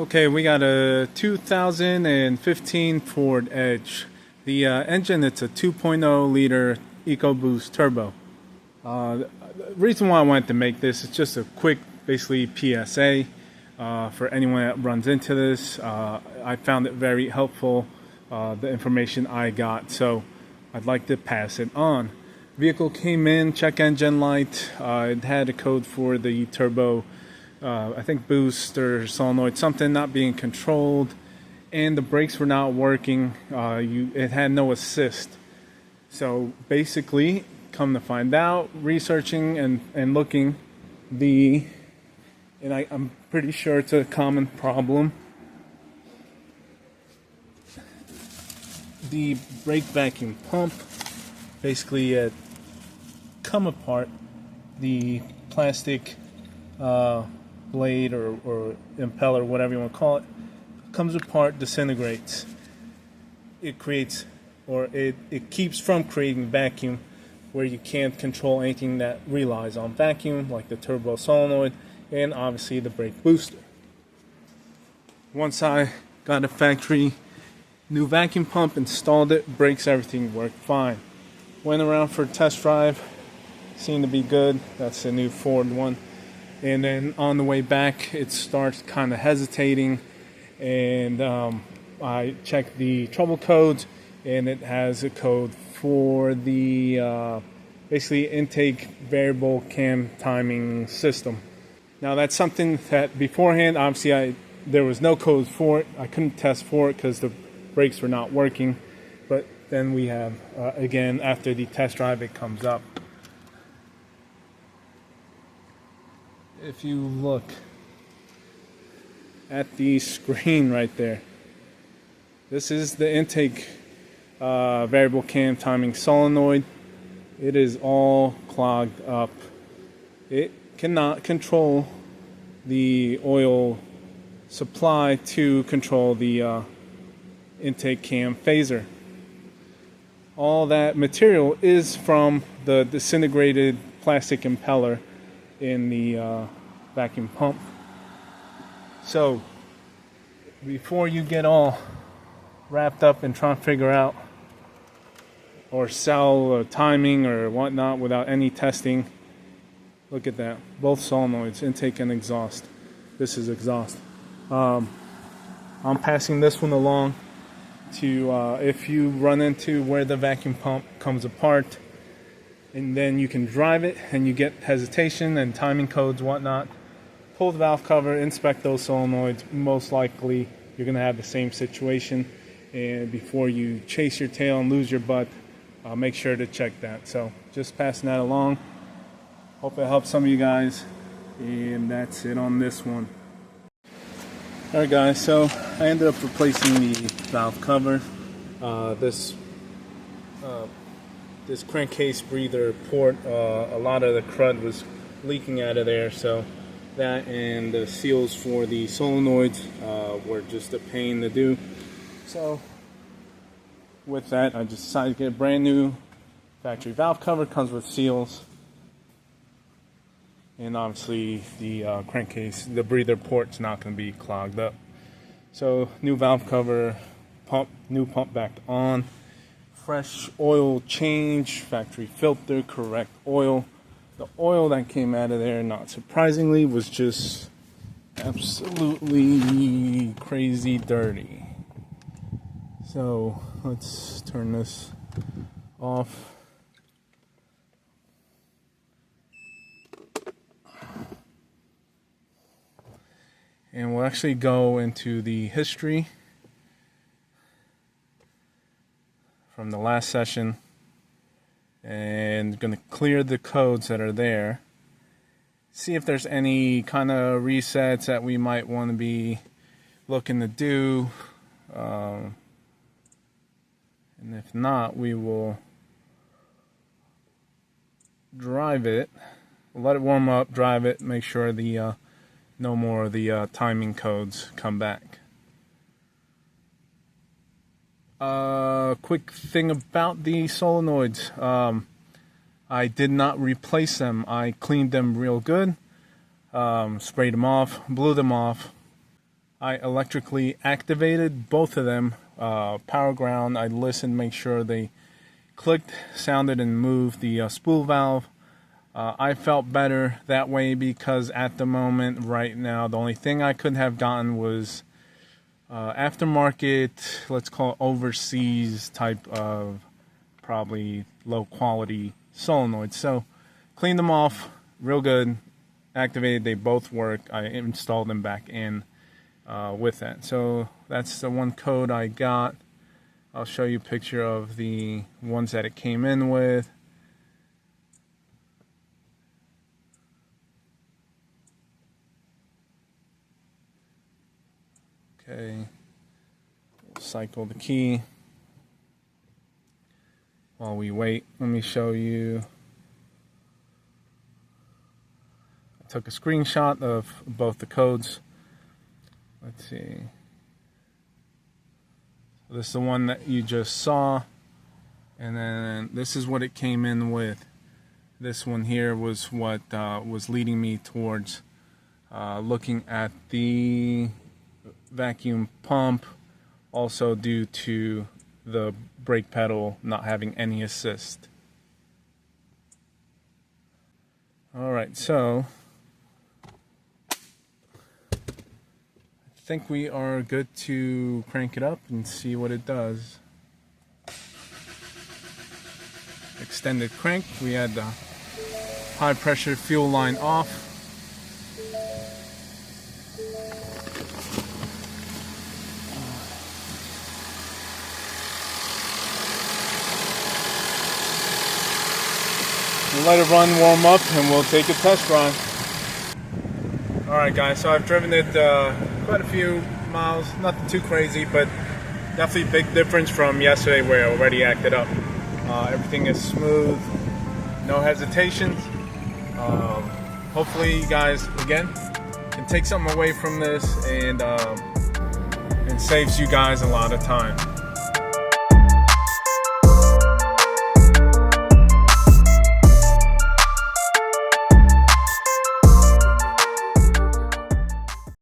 Okay, we got a 2015 Ford Edge. The engine, it's a 2.0 liter Ecoboost turbo. The reason why I wanted to make this is just a quick, basically PSA for anyone that runs into this. I found it very helpful, the information I got, so I'd like to pass it on. Vehicle came in, check engine light. It had a code for the turbo, I think boost or solenoid, something not being controlled, and the brakes were not working. It had no assist. So basically, come to find out, researching and looking, I'm pretty sure it's a common problem. The brake vacuum pump basically come apart. The plastic blade or impeller, whatever you want to call it, comes apart, disintegrates. It creates, or it keeps from creating vacuum, where you can't control anything that relies on vacuum, like the turbo solenoid and obviously the brake booster. Once I got a factory new vacuum pump, installed it, brakes, everything worked fine. Went around for a test drive, seemed to be good. That's the new Ford one. And then on the way back, it starts kind of hesitating, and I checked the trouble codes, and it has a code for the basically intake variable cam timing system. Now that's something that beforehand, obviously there was no code for it. I couldn't test for it because the brakes were not working. But then we have, again, after the test drive, it comes up. If you look at the screen right there, this is the intake variable cam timing solenoid. It is all clogged up. It cannot control the oil supply to control the intake cam phaser. All that material is from the disintegrated plastic impeller in the vacuum pump. So before you get all wrapped up and trying to figure out or sell timing or whatnot without any testing, look at that. Both solenoids, intake and exhaust. This is exhaust. I'm passing this one along to if you run into where the vacuum pump comes apart, and then you can drive it and you get hesitation and timing codes, whatnot. Pull the valve cover, inspect those solenoids. Most likely you're going to have the same situation. And before you chase your tail and lose your butt, make sure to check that. So just passing that along. Hope it helps some of you guys. And that's it on this one. Alright guys, so I ended up replacing the valve cover. This crankcase breather port, a lot of the crud was leaking out of there, so that and the seals for the solenoids were just a pain to do. So with that, I just decided to get a brand new factory valve cover. Comes with seals, and obviously the crankcase, the breather port's not going to be clogged up. So new valve cover, new pump back on. Fresh oil change, factory filter, correct oil. The oil that came out of there, not surprisingly, was just absolutely crazy dirty. So let's turn this off. And we'll actually go into the history from the last session, and going to clear the codes that are there, see if there's any kind of resets that we might want to be looking to do, and if not, we will drive it, let it warm up, drive it, make sure the no more of the timing codes come back. Quick thing about the solenoids. I did not replace them. I cleaned them real good, sprayed them off, blew them off. I electrically activated both of them. Power ground, I listened, make sure they clicked, sounded, and moved the spool valve. I felt better that way because at the moment, right now, the only thing I could have gotten was aftermarket, let's call it overseas type of probably low quality solenoid. So cleaned them off real good, activated, they both work. I installed them back in with that. So that's the one code I got. I'll show you a picture of the ones that it came in with. Okay, we'll cycle the key. While we wait, let me show you. I took a screenshot of both the codes. Let's see. So this is the one that you just saw, and then this is what it came in with. This one here was what was leading me towards looking at the vacuum pump, also due to the brake pedal not having any assist. Alright, so I think we are good to crank it up and see what it does. Extended crank, we had the high pressure fuel line off. We'll let it run, warm up, and we'll take a test run. Alright guys, so I've driven it quite a few miles, nothing too crazy, but definitely a big difference from yesterday where I already acted up. Everything is smooth, no hesitations. Hopefully you guys, again, can take something away from this and saves you guys a lot of time.